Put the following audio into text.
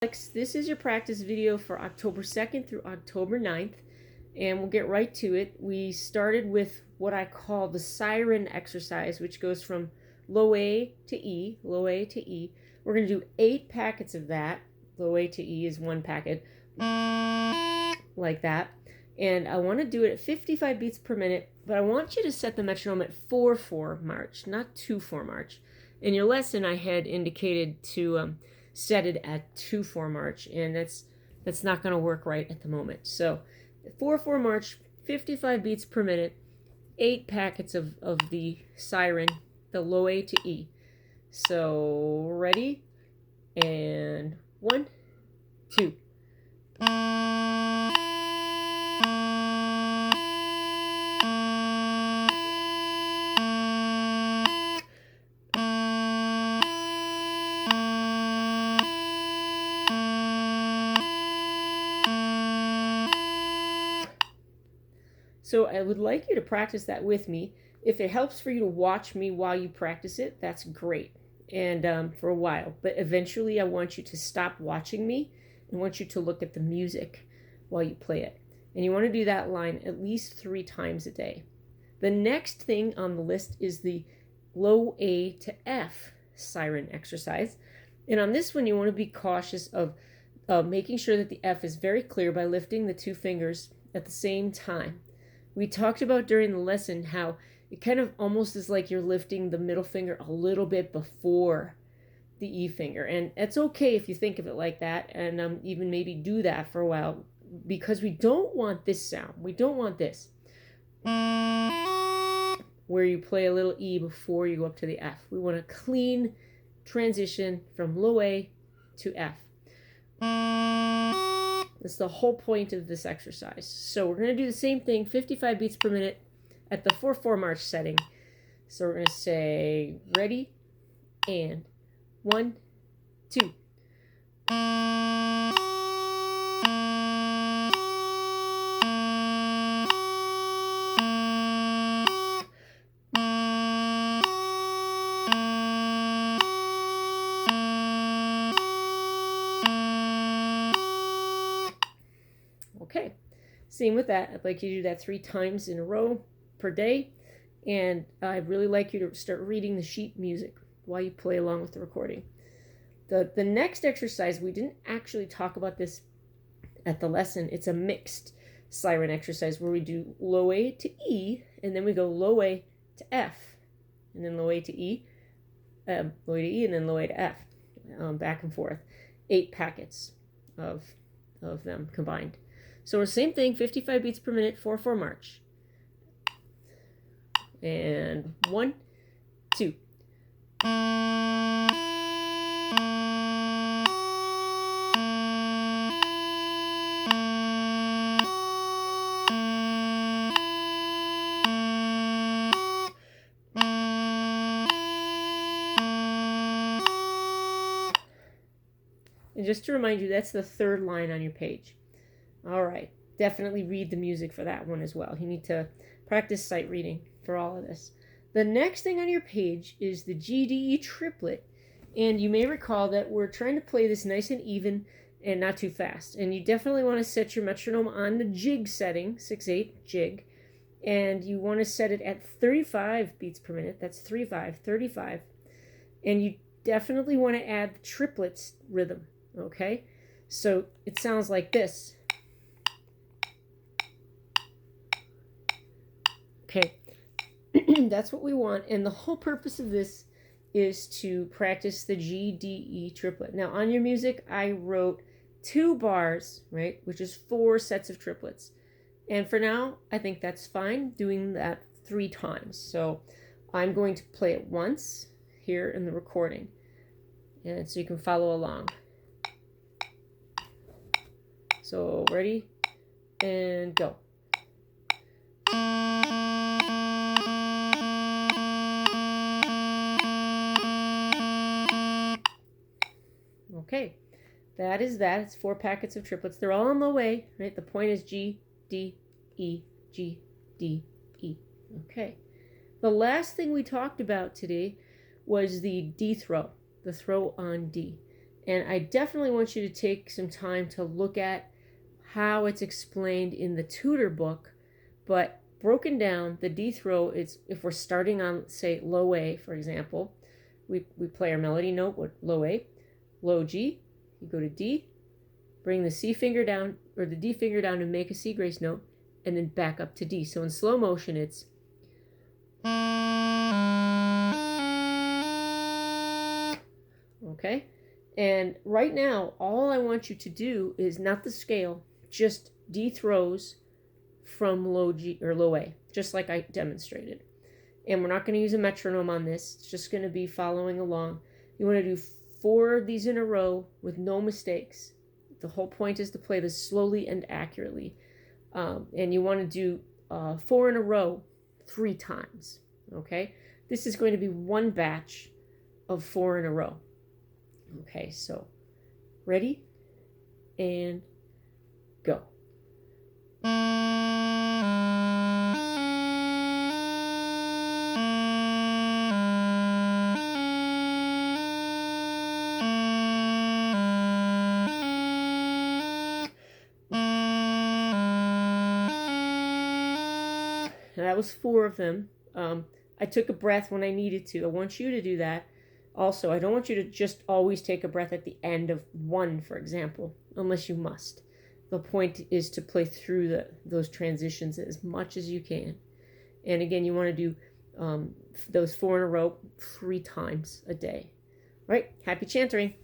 This is your practice video for October 2nd through October 9th, and we'll get right to it. We started with what I call the siren exercise, which goes from low A to E, low A to E. We're going to do 8 packets of that. Low A to E is 1 packet, like that. And I want to do it at 55 beats per minute, but I want you to set the metronome at 4/4 March, not 2/4 March. In your lesson, I had indicated to set it at 2/4 March, and that's not going to work right at the moment. So 4/4 March, 55 beats per minute, 8 packets of the siren, the low A to E. So ready, and 1, 2. So I would like you to practice that with me. If it helps for you to watch me while you practice it, that's great, and for a while. But eventually I want you to stop watching me and want you to look at the music while you play it. And you want to do that line at least 3 times a day. The next thing on the list is the low A to F siren exercise. And on this one, you want to be cautious of making sure that the F is very clear by lifting the 2 fingers at the same time. We talked about during the lesson how it kind of almost is like you're lifting the middle finger a little bit before the E finger. And it's okay if you think of it like that, and even maybe do that for a while, because we don't want this sound. We don't want this, where you play a little E before you go up to the F. We want a clean transition from low A to F. That's the whole point of this exercise. So we're going to do the same thing, 55 beats per minute at the 4/4 March setting. So we're going to say ready, and 1, 2. Okay, same with that. I'd like you to do that 3 times in a row per day, and I'd really like you to start reading the sheet music while you play along with the recording. The next exercise, we didn't actually talk about this at the lesson. It's a mixed siren exercise where we do low A to E, and then we go low A to F, and then low A to E, low A to E, and then low A to F, back and forth. 8 packets of them combined. So same thing, 55 beats per minute, 4/4 March. And 1, 2. And just to remind you, that's the 3rd line on your page. All right, definitely read the music for that one as well. You need to practice sight reading for all of this. The next thing on your page is the GDE triplet. And you may recall that we're trying to play this nice and even and not too fast. And you definitely want to set your metronome on the jig setting, 6/8 jig. And you want to set it at 35 beats per minute. That's 3/5, 35. And you definitely want to add the triplets rhythm, okay? So it sounds like this. Okay, that's what we want, and the whole purpose of this is to practice the GDE triplet. Now, on your music, I wrote 2 bars, right, which is 4 sets of triplets. And for now, I think that's fine, doing that 3 times. So I'm going to play it once here in the recording, and so you can follow along. So ready, and go. Okay, that is that. It's 4 packets of triplets. They're all on low A, right? The point is G, D, E, G, D, E. Okay. The last thing we talked about today was the D throw, the throw on D. And I definitely want you to take some time to look at how it's explained in the tutor book, but broken down. The D throw is, if we're starting on, say, low A, for example, we play our melody note with low A, low G, you go to D, bring the C finger down, or the D finger down and make a C grace note, and then back up to D. So in slow motion, it's okay. And right now, all I want you to do is not the scale, just D throws from low G or low A, just like I demonstrated. And we're not going to use a metronome on this. It's just going to be following along. You want to do 4 of these in a row with no mistakes. The whole point is to play this slowly and accurately. And you want to do 4 in a row 3 times. Okay? This is going to be one batch of 4 in a row. Okay, so ready? And go. That was 4 of them. I took a breath when I needed to. I want you to do that. Also, I don't want you to just always take a breath at the end of 1, for example, unless you must. The point is to play through those transitions as much as you can. And again, you want to do those 4 in a row 3 times a day. All right, happy chantering.